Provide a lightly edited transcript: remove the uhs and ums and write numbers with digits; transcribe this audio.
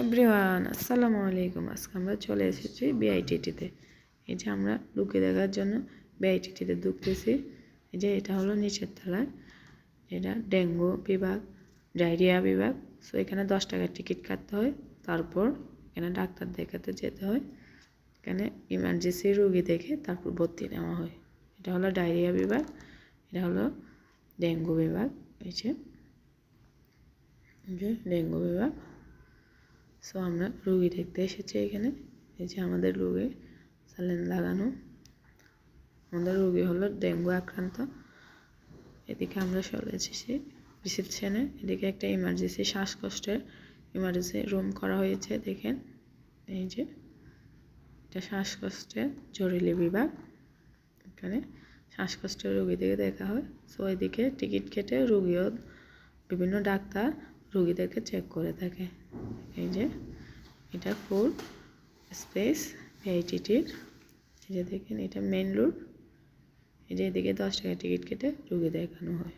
Everyone আসসালামু আলাইকুম। আজকে আমরা চলে এসেছি বিআইটিটিতে। এই যে আমরা রোগী দেখার জন্য বিআইটিটিতে ঢুকতেছি। এই যে এটা হলো নিচের তলায়, এটা ডেঙ্গু বিভাগ, ডায়রিয়া বিভাগ। সো এখানে 10 টাকার টিকিট কাটতে হয়, তারপর এখানে ডাক্তার দেখাতে যেতে হয়। এখানে ইমার্জেন্সি রোগী দেখে তারপর ভর্তি নেওয়া হয়। এটা হলো ডায়রিয়া বিভাগ, এটা হলো ডেঙ্গু বিভাগ। এই যে ডেঙ্গু বিভাগ। সো আমরা রোগী দেখতে এসেছি এখানে। এই যে আমাদের রোগী স্যালাইন লাগানো, আমাদের রোগী হলো ডেঙ্গু আক্রান্ত। এদিকে আমরা চলে এসেছি রিসেপশনে। এদিকে একটা ইমার্জেন্সি শ্বাসকষ্টের ইমার্জেন্সি রুম করা হয়েছে। দেখেন এই যে এটা শ্বাসকষ্টের জরুরি বিভাগ, এখানে শ্বাসকষ্টের রোগীদেরকে দেখা হয়। সো এদিকে টিকিট কেটে রোগীও বিভিন্ন ডাক্তার রোগীদেরকে চেক করে থাকে। এই যে এটা ফুল স্পেস বিআইটিটির। এই যে দেখেন এটা মেইন রোড। এই যে এদিকে 10 টাকা টিকিট কেটে রোগী দেখানো হয়।